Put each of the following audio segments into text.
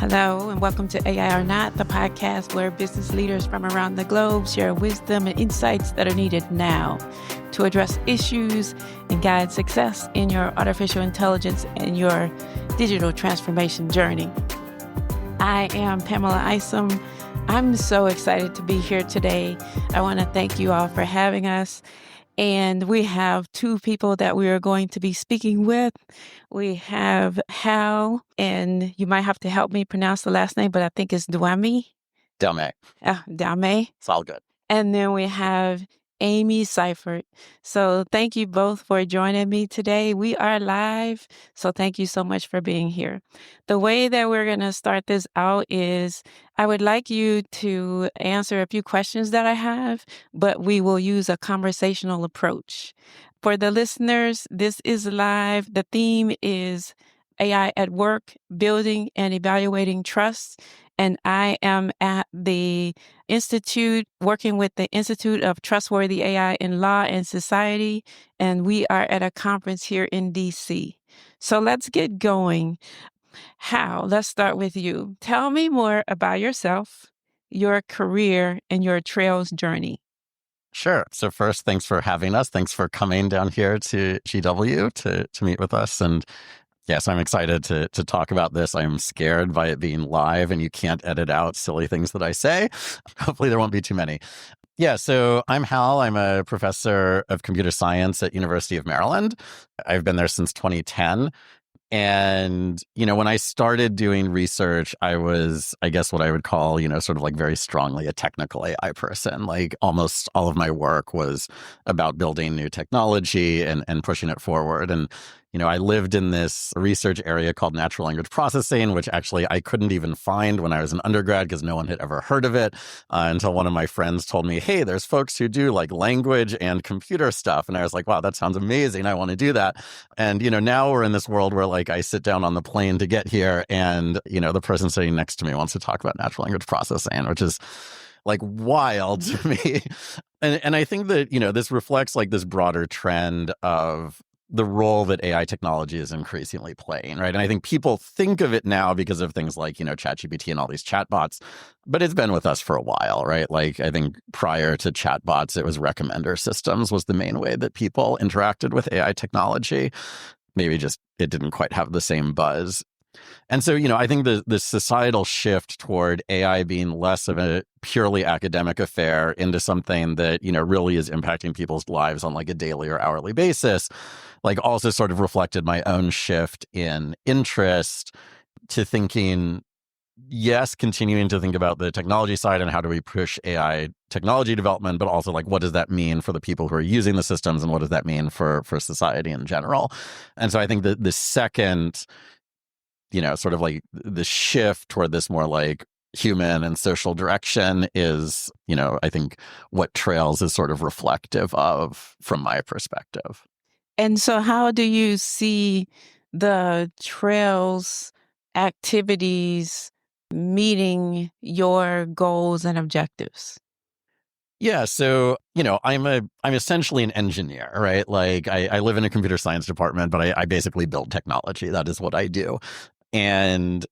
Hello, and welcome to AI or Not, the podcast where business leaders from around the globe share wisdom and insights that are needed now to address issues and guide success in your artificial intelligence and your digital transformation journey. I am Pamela Isom. I'm so excited to be here today. I want to thank you all for having us. And we have two people that we are going to be speaking with. We have Hal, and you might have to help me pronounce the last name, but I think it's Daumé. Daumé. It's all good. And then we have Amy Cyphert. So thank you both for joining me today. We are live, so thank you so much for being here. The way that we're going to start this out is I would like you to answer a few questions that I have, but we will use a conversational approach. For the listeners, this is live. The theme is AI at work, building and evaluating trust. And I am at the Institute, working with the Institute of Trustworthy AI in Law and Society, and we are at a conference here in DC. So let's get going. Hal, let's start with you. Tell me more about yourself, your career, and your Trails journey. Sure. So first, thanks for having us. Thanks for coming down here to GW to meet with us. And yes, I'm excited to talk about this. I'm scared by it being live and you can't edit out silly things that I say. Hopefully there won't be too many. Yeah, so I'm Hal. I'm a professor of computer science at University of Maryland. I've been there since 2010. And, when I started doing research, I was, I guess what I would call, sort of like very strongly a technical AI person. Like almost all of my work was about building new technology and pushing it forward. And, I lived in this research area called natural language processing, which actually I couldn't even find when I was an undergrad because no one had ever heard of it until one of my friends told me, hey, there's folks who do like language and computer stuff. And I was like, wow, that sounds amazing. I want to do that. And, now we're in this world where like I sit down on the plane to get here and, the person sitting next to me wants to talk about natural language processing, which is like wild to me. And I think that, this reflects like this broader trend of the role that AI technology is increasingly playing, right? And I think people think of it now because of things like, ChatGPT and all these chatbots, but it's been with us for a while, right? Like I think prior to chatbots, it was recommender systems was the main way that people interacted with AI technology. Maybe just it didn't quite have the same buzz. And so, I think the societal shift toward AI being less of a purely academic affair into something that, really is impacting people's lives on like a daily or hourly basis, like also sort of reflected my own shift in interest to thinking, yes, continuing to think about the technology side and how do we push AI technology development, but also like, what does that mean for the people who are using the systems and what does that mean for society in general? And so I think that the second sort of like the shift toward this more like human and social direction is, I think what Trails is sort of reflective of from my perspective. And so how do you see the Trails activities meeting your goals and objectives? Yeah, so I'm essentially an engineer, right? Like I live in a computer science department, but I basically build technology. That is what I do. And,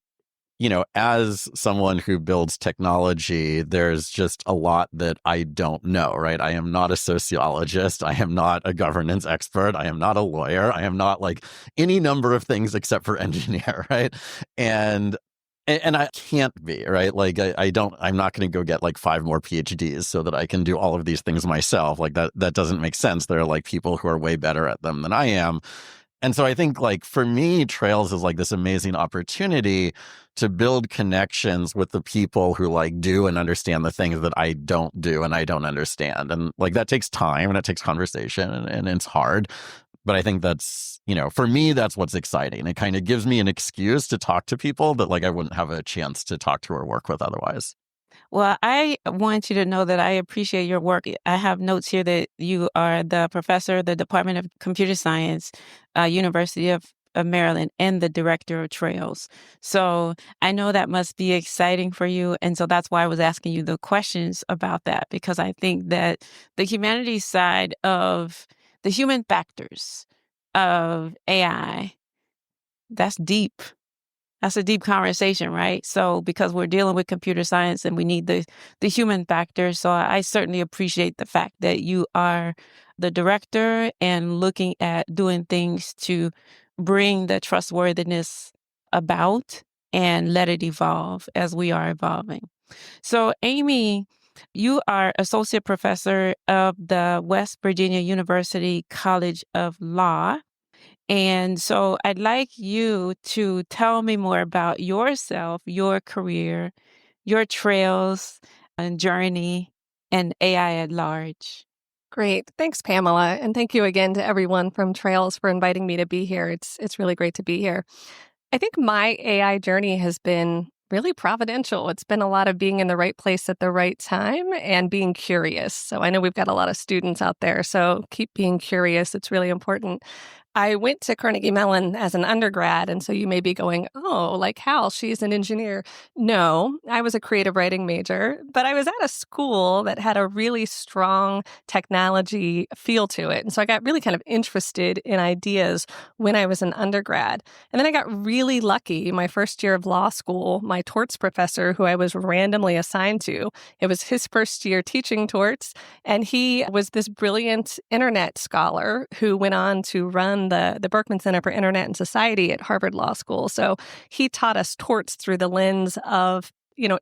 as someone who builds technology, there's just a lot that I don't know, right? I am not a sociologist. I am not a governance expert. I am not a lawyer. I am not like any number of things except for engineer, right? And I can't be, right? Like I'm not going to go get like 5 more PhDs so that I can do all of these things myself. Like that doesn't make sense. There are like people who are way better at them than I am. And so I think like for me, Trails is like this amazing opportunity to build connections with the people who like do and understand the things that I don't do and I don't understand. And like that takes time and it takes conversation and it's hard. But I think that's, for me, that's what's exciting. It kind of gives me an excuse to talk to people that like I wouldn't have a chance to talk to or work with otherwise. Well, I want you to know that I appreciate your work. I have notes here that you are the professor, the Department of Computer Science, University of Maryland, and the director of Trails. So I know that must be exciting for you. And so that's why I was asking you the questions about that, because I think that the humanities side of the human factors of AI, that's deep. That's a deep conversation, right? So because we're dealing with computer science and we need the human factor. So I certainly appreciate the fact that you are the director and looking at doing things to bring the trustworthiness about and let it evolve as we are evolving. So Amy, you are associate professor of the West Virginia University College of Law. And so I'd like you to tell me more about yourself, your career, your trails and journey, and AI at large. Great. Thanks, Pamela. And thank you again to everyone from Trails for inviting me to be here. It's really great to be here. I think my AI journey has been really providential. It's been a lot of being in the right place at the right time and being curious. So I know we've got a lot of students out there, so keep being curious. It's really important. I went to Carnegie Mellon as an undergrad, and so you may be going, oh, like Hal, she's an engineer. No, I was a creative writing major, but I was at a school that had a really strong technology feel to it. And so I got really kind of interested in ideas when I was an undergrad. And then I got really lucky. My first year of law school, my torts professor, who I was randomly assigned to, it was his first year teaching torts, and he was this brilliant internet scholar who went on to run the Berkman Center for Internet and Society at Harvard Law School. So he taught us torts through the lens of,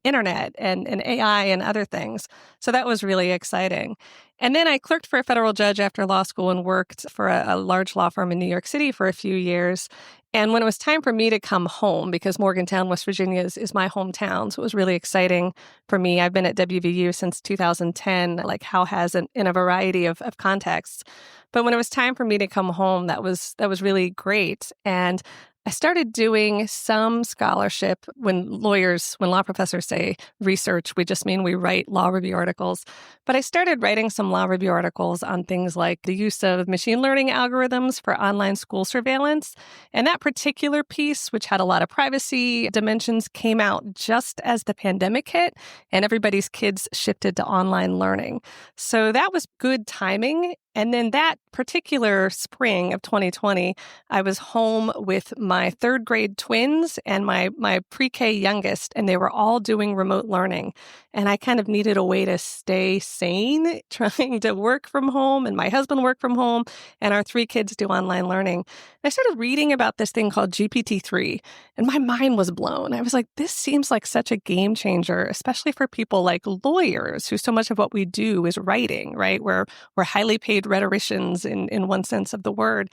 internet and AI and other things. So that was really exciting. And then I clerked for a federal judge after law school and worked for a large law firm in New York City for a few years. And when it was time for me to come home, because Morgantown, West Virginia is my hometown, so it was really exciting for me. I've been at WVU since 2010, like Hal has in a variety of contexts. But when it was time for me to come home, that was really great. And I started doing some scholarship. When law professors say research, we just mean we write law review articles. But I started writing some law review articles on things like the use of machine learning algorithms for online school surveillance. And that particular piece, which had a lot of privacy dimensions, came out just as the pandemic hit and everybody's kids shifted to online learning. So that was good timing. And then that particular spring of 2020, I was home with my third grade twins and my pre-K youngest, and they were all doing remote learning. And I kind of needed a way to stay sane, trying to work from home, and my husband work from home, and our three kids do online learning. I started reading about this thing called GPT-3, and my mind was blown. I was like, this seems like such a game changer, especially for people like lawyers, who so much of what we do is writing, right? We're highly paid rhetoricians in one sense of the word.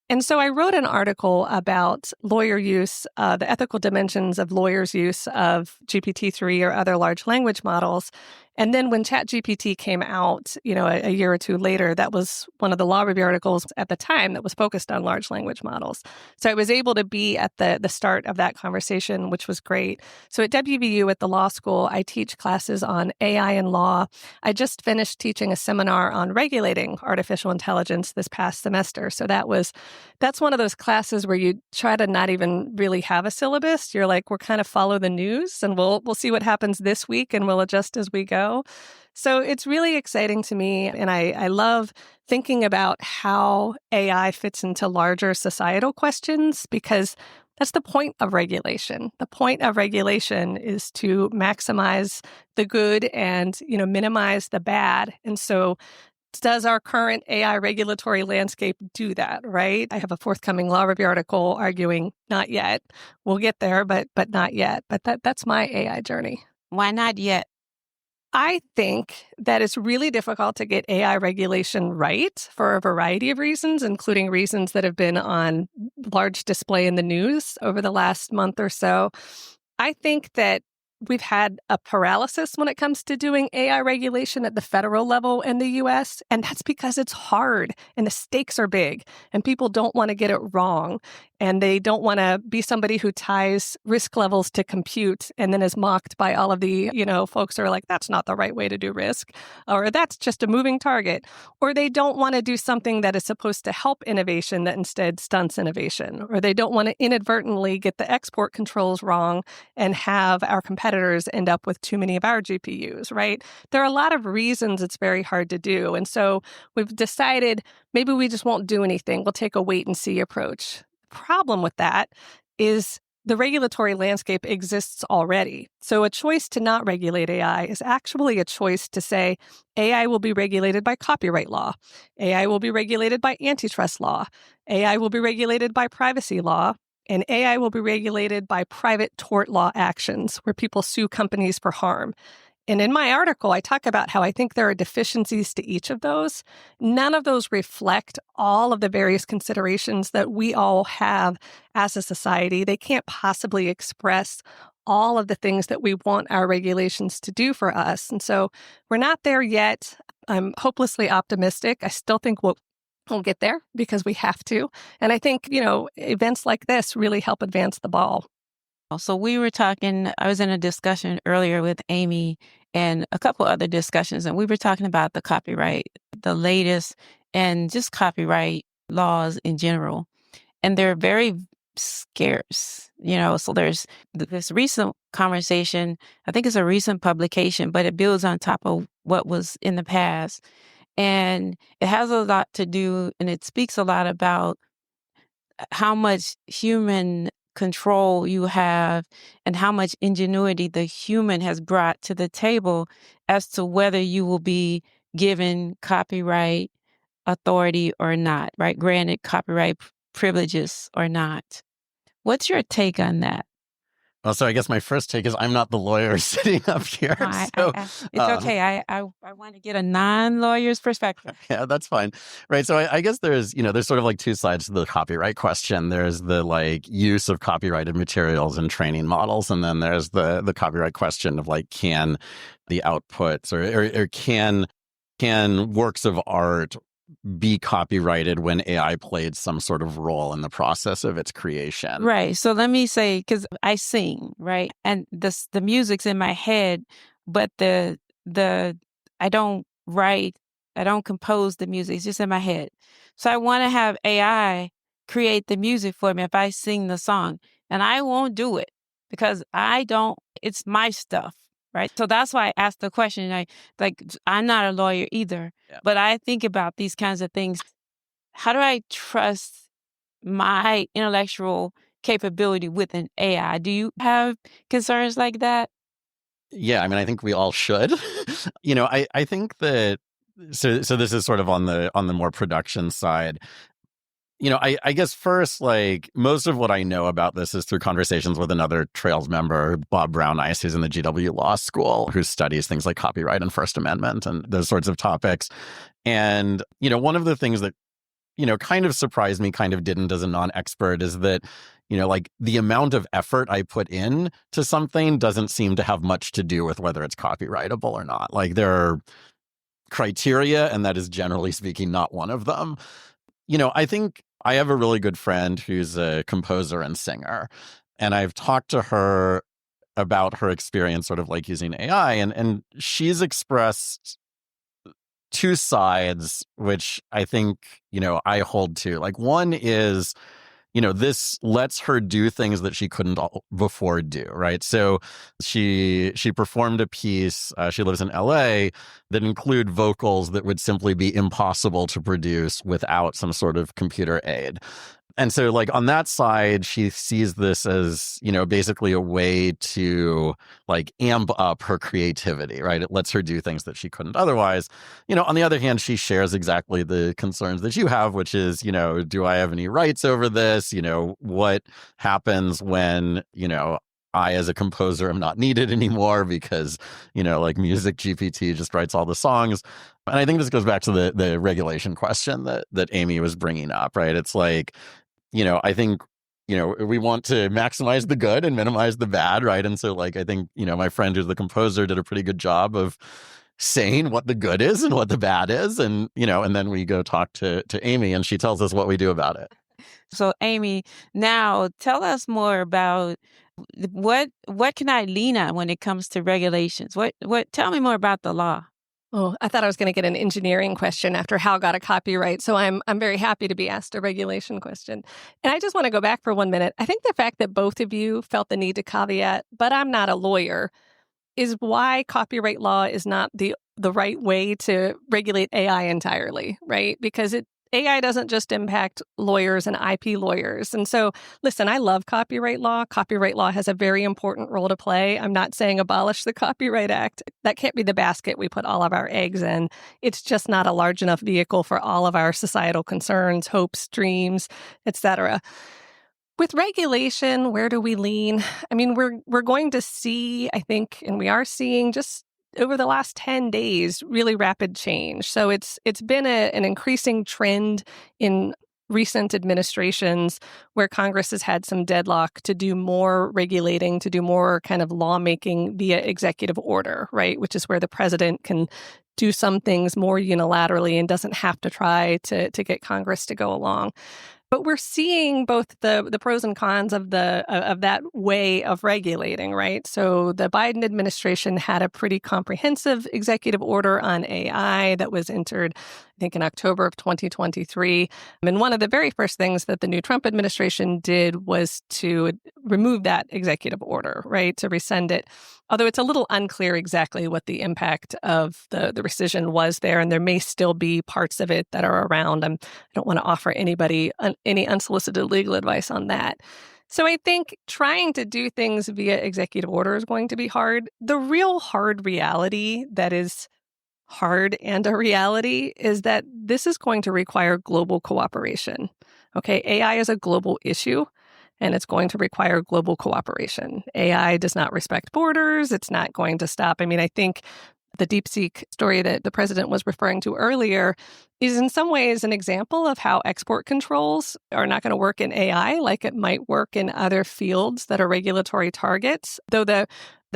And so I wrote an article about lawyer use, the ethical dimensions of lawyers' use of GPT-3 or other large language models. And then when ChatGPT came out, a year or two later, that was one of the law review articles at the time that was focused on large language models. So I was able to be at the start of that conversation, which was great. So at WVU at the law school, I teach classes on AI and law. I just finished teaching a seminar on regulating artificial intelligence this past semester. So that's one of those classes where you try to not even really have a syllabus. You're like, we're kind of follow the news and we'll see what happens this week and we'll adjust as we go. So it's really exciting to me. And I love thinking about how AI fits into larger societal questions, because that's the point of regulation. The point of regulation is to maximize the good and, minimize the bad. And so does our current AI regulatory landscape do that, right? I have a forthcoming law review article arguing not yet. We'll get there, but not yet. But that's my AI journey. Why not yet? I think that it's really difficult to get AI regulation right for a variety of reasons, including reasons that have been on large display in the news over the last month or so. I think that we've had a paralysis when it comes to doing AI regulation at the federal level in the U.S., and that's because it's hard and the stakes are big and people don't want to get it wrong. And they don't want to be somebody who ties risk levels to compute and then is mocked by all of the, folks who are like, that's not the right way to do risk, or that's just a moving target. Or they don't want to do something that is supposed to help innovation that instead stunts innovation. Or they don't want to inadvertently get the export controls wrong and have our competitors end up with too many of our GPUs, right? There are a lot of reasons it's very hard to do. And so we've decided maybe we just won't do anything. We'll take a wait and see approach. Problem with that is the regulatory landscape exists already. So a choice to not regulate AI is actually a choice to say AI will be regulated by copyright law, AI will be regulated by antitrust law, AI will be regulated by privacy law, and AI will be regulated by private tort law actions where people sue companies for harm. And in my article, I talk about how I think there are deficiencies to each of those. None of those reflect all of the various considerations that we all have as a society. They can't possibly express all of the things that we want our regulations to do for us. And so we're not there yet. I'm hopelessly optimistic. I still think we'll get there because we have to. And I think, events like this really help advance the ball. So we were talking, I was in a discussion earlier with Amy and a couple other discussions, and we were talking about the copyright, the latest, and just copyright laws in general. And they're very scarce, so there's this recent conversation, I think it's a recent publication, but it builds on top of what was in the past. And it has a lot to do, and it speaks a lot about how much human control you have and how much ingenuity the human has brought to the table as to whether you will be given copyright authority or not, right? Granted copyright privileges or not. What's your take on that? Well, so I guess my first take is I'm not the lawyer sitting up here. So, it's okay. I want to get a non-lawyer's perspective. Yeah, that's fine. Right. So I guess there's sort of like two sides to the copyright question. There's the like use of copyrighted materials and training models. And then there's the copyright question of like, can the outputs or can works of art be copyrighted when AI played some sort of role in the process of its creation? Right. So let me say, because I sing, right, and the music's in my head, but the I don't write, I don't compose the music. It's just in my head. So I want to have AI create the music for me if I sing the song, and I won't do it because I don't. It's my stuff. Right. So that's why I asked the question. I'm not a lawyer either, but I think about these kinds of things. How do I trust my intellectual capability with an AI? Do you have concerns like that? Yeah, I mean, I think we all should. I think that so this is sort of on the more production side. I guess first, like most of what I know about this is through conversations with another Trails member, Bob Brown-Ice, who's in the GW Law School, who studies things like copyright and First Amendment and those sorts of topics. And, one of the things that, kind of surprised me, kind of didn't as a non-expert is that, like the amount of effort I put in to something doesn't seem to have much to do with whether it's copyrightable or not. Like there are criteria, and that is generally speaking not one of them. I think I have a really good friend who's a composer and singer, and I've talked to her about her experience sort of like using AI, and she's expressed two sides, which I think, I hold to. Like one is, this lets her do things that she couldn't before do, right? So she performed a piece, she lives in LA, that include vocals that would simply be impossible to produce without some sort of computer aid. And so like on that side, she sees this as, basically a way to like amp up her creativity, right? It lets her do things that she couldn't otherwise. On the other hand, she shares exactly the concerns that you have, which is, do I have any rights over this? What happens when, I, as a composer, am not needed anymore because, like Music GPT just writes all the songs. And I think this goes back to the regulation question that Amy was bringing up, right? It's like, I think, we want to maximize the good and minimize the bad, right? And so, like, I think, my friend who's the composer did a pretty good job of saying what the good is and what the bad is. And, and then we go talk to Amy and she tells us what we do about it. So, Amy, now tell us more about what can I lean on when it comes to regulations? Tell me more about the law. Oh, I thought I was going to get an engineering question after Hal got a copyright, so I'm very happy to be asked a regulation question. And I just want to go back for 1 minute. I think the fact that both of you felt the need to caveat, but I'm not a lawyer, is why copyright law is not the right way to regulate AI entirely, right? Because AI doesn't just impact lawyers and IP lawyers. And so, listen, I love copyright law. Copyright law has a very important role to play. I'm not saying abolish the Copyright Act. That can't be the basket we put all of our eggs in. It's just not a large enough vehicle for all of our societal concerns, hopes, dreams, etc. With regulation, where do we lean? I mean, we're going to see, I think, and we are seeing just over the last 10 days, really rapid change. So it's been an increasing trend in recent administrations where Congress has had some deadlock to do more regulating, to do more kind of lawmaking via executive order, right? Which is where the president can do some things more unilaterally and doesn't have to try to get Congress to go along. But we're seeing both the pros and cons of that way of regulating, right? So the Biden administration had a pretty comprehensive executive order on AI that was entered, I think, in October of 2023. And one of the very first things that the new Trump administration did was to remove that executive order, right? To rescind it. Although it's a little unclear exactly what the impact of the rescission was there, and there may still be parts of it that are around. I don't want to offer anybody any unsolicited legal advice on that. So I think trying to do things via executive order is going to be hard. The real hard reality that is hard and a reality is that this is going to require global cooperation. Okay, AI is a global issue, and it's going to require global cooperation. AI does not respect borders. It's not going to stop. I mean, I think the DeepSeek story that the president was referring to earlier is in some ways an example of how export controls are not going to work in AI like it might work in other fields that are regulatory targets. Though the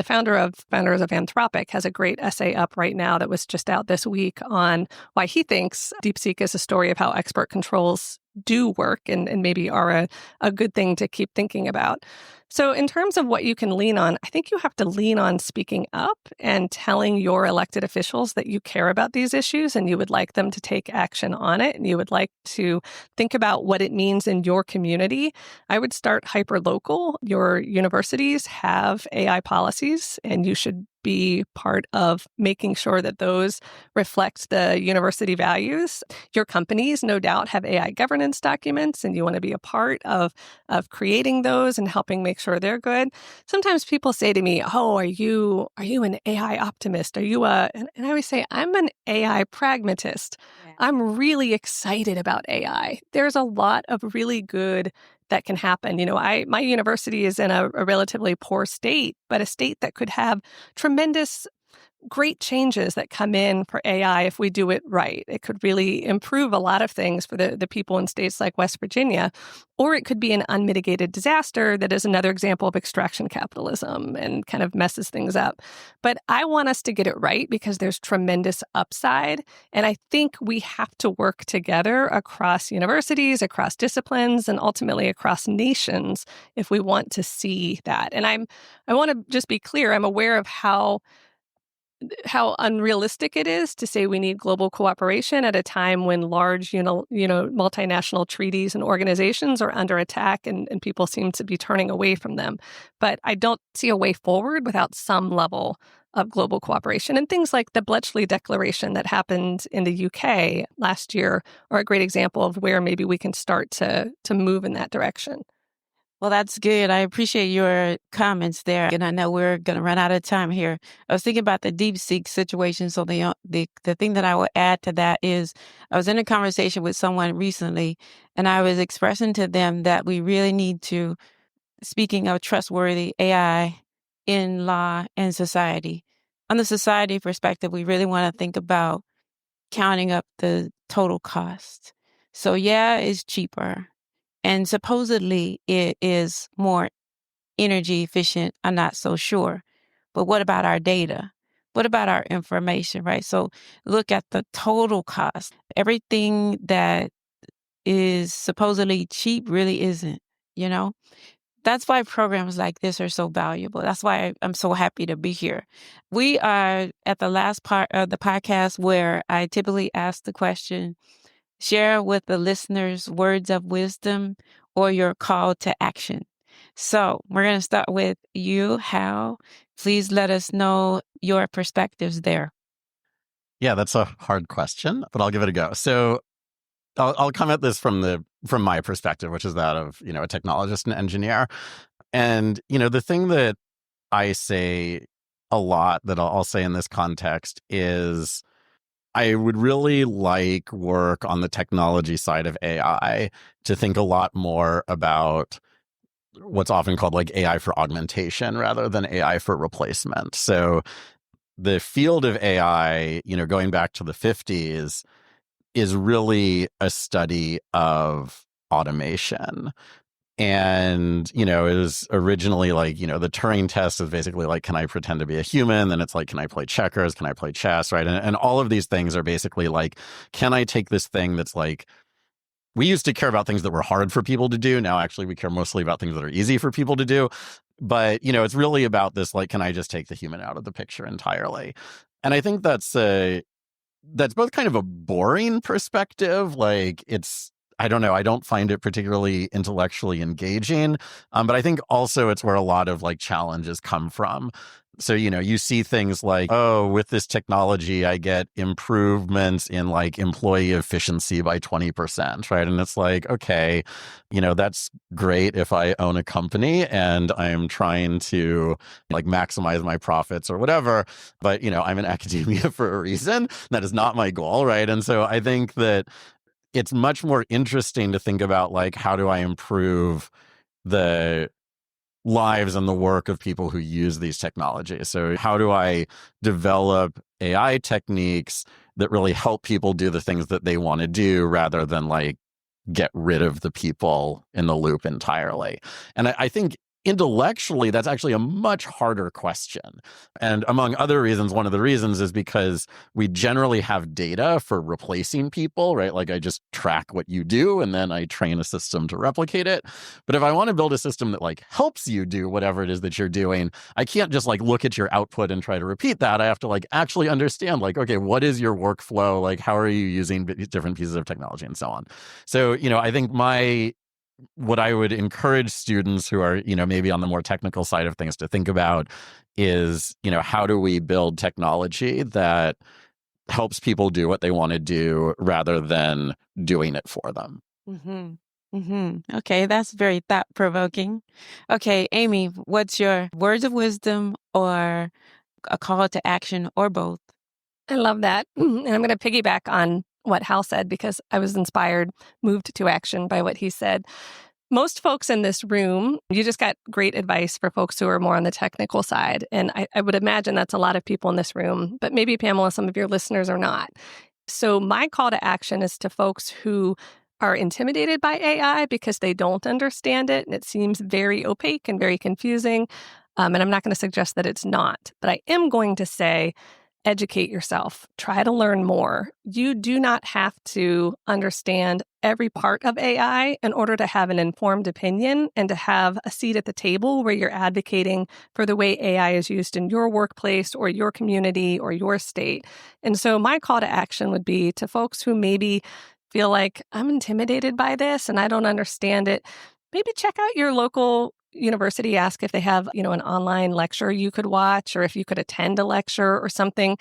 founders of Anthropic has a great essay up right now that was just out this week on why he thinks DeepSeek is a story of how export controls do work and maybe are a good thing to keep thinking about. So in terms of what you can lean on, I think you have to lean on speaking up and telling your elected officials that you care about these issues and you would like them to take action on it and you would like to think about what it means in your community. I would start hyperlocal. Your universities have AI policies and you should be part of making sure that those reflect the university values. Your companies, no doubt, have AI governance documents, and you want to be a part of creating those and helping make sure they're good. Sometimes people say to me, "Oh, are you an AI optimist? Are you a?" And I always say, "I'm an AI pragmatist. Yeah. I'm really excited about AI. There's a lot of really good that can happen. You know, my university is in a relatively poor state, but a state that could have tremendous, great changes that come in for AI if we do it right. It could really improve a lot of things for the people in states like West Virginia, or it could be an unmitigated disaster that is another example of extraction capitalism and kind of messes things up. But I want us to get it right because there's tremendous upside. And I think we have to work together across universities, across disciplines, and ultimately across nations if we want to see that. And I want to just be clear, I'm aware of how unrealistic it is to say we need global cooperation at a time when large, multinational treaties and organizations are under attack and people seem to be turning away from them. But I don't see a way forward without some level of global cooperation. And things like the Bletchley Declaration that happened in the UK last year are a great example of where maybe we can start to move in that direction. Well, that's good. I appreciate your comments there. And I know we're going to run out of time here. I was thinking about the DeepSeek situation. So the thing that I will add to that is I was in a conversation with someone recently, and I was expressing to them that we really need to, speaking of trustworthy AI in law and society, on the society perspective, we really want to think about counting up the total cost. So yeah, it's cheaper. And supposedly it is more energy efficient. I'm not so sure. But what about our data? What about our information, right? So look at the total cost. Everything that is supposedly cheap really isn't, you know? That's why programs like this are so valuable. That's why I'm so happy to be here. We are at the last part of the podcast where I typically ask the question, share with the listeners words of wisdom or your call to action. So we're going to start with you, Hal. Please let us know your perspectives there. Yeah, that's a hard question, but I'll give it a go. So I'll come at this from my perspective, which is that of, a technologist and engineer. And, the thing that I say a lot that I'll say in this context is I would really like work on the technology side of AI to think a lot more about what's often called like AI for augmentation rather than AI for replacement. So the field of AI, going back to the 50s, is really a study of automation. And, it was originally like, the Turing test is basically like, can I pretend to be a human? Then it's like, can I play checkers? Can I play chess? Right. And all of these things are basically like, can I take this thing that's like, we used to care about things that were hard for people to do. Now, actually, we care mostly about things that are easy for people to do. But, it's really about this, like, can I just take the human out of the picture entirely? And I think that's both kind of a boring perspective. Like I don't know, I don't find it particularly intellectually engaging. But I think also it's where a lot of like challenges come from. So, you see things like, oh, with this technology, I get improvements in like employee efficiency by 20%, right? And it's like, okay, that's great if I own a company and I'm trying to like maximize my profits or whatever. But, I'm in academia for a reason. That is not my goal, right? And so I think that it's much more interesting to think about like, how do I improve the lives and the work of people who use these technologies? So how do I develop AI techniques that really help people do the things that they want to do rather than like get rid of the people in the loop entirely? And I think intellectually, that's actually a much harder question. And among other reasons, one of the reasons is because we generally have data for replacing people, right? Like I just track what you do and then I train a system to replicate it. But if I want to build a system that like helps you do whatever it is that you're doing, I can't just like look at your output and try to repeat that. I have to like actually understand like, okay, what is your workflow? Like, how are you using different pieces of technology and so on? So, I think what I would encourage students who are, maybe on the more technical side of things to think about is, how do we build technology that helps people do what they want to do rather than doing it for them? Okay, that's very thought-provoking. Okay, Amy, what's your words of wisdom or a call to action or both? I love that. And I'm going to piggyback on what Hal said because I was inspired, moved to action by what he said. Most folks in this room, you just got great advice for folks who are more on the technical side. And I would imagine that's a lot of people in this room, but maybe, Pamela, some of your listeners are not. So my call to action is to folks who are intimidated by AI because they don't understand it and it seems very opaque and very confusing. And I'm not going to suggest that it's not, but I am going to say, educate yourself. Try to learn more. You do not have to understand every part of AI in order to have an informed opinion and to have a seat at the table where you're advocating for the way AI is used in your workplace or your community or your state. And so my call to action would be to folks who maybe feel like I'm intimidated by this and I don't understand it. Maybe check out your local university, ask if they have, an online lecture you could watch or if you could attend a lecture or something.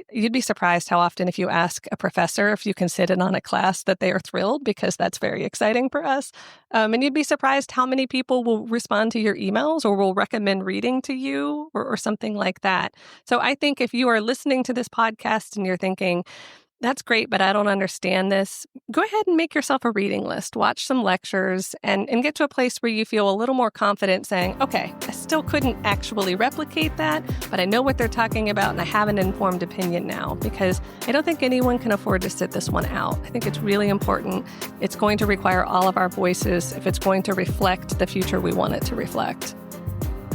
You'd be surprised how often if you ask a professor if you can sit in on a class that they are thrilled because that's very exciting for us. And you'd be surprised how many people will respond to your emails or will recommend reading to you or something like that. So I think if you are listening to this podcast and you're thinking, that's great, but I don't understand this, go ahead and make yourself a reading list, watch some lectures, and get to a place where you feel a little more confident saying, okay, I still couldn't actually replicate that, but I know what they're talking about and I have an informed opinion now, because I don't think anyone can afford to sit this one out. I think it's really important. It's going to require all of our voices if it's going to reflect the future we want it to reflect.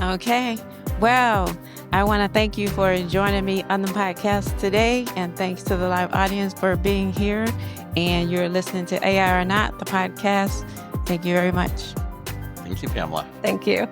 Okay. Well, I want to thank you for joining me on the podcast today. And thanks to the live audience for being here. And you're listening to AI or Not, the podcast. Thank you very much. Thank you, Pamela. Thank you.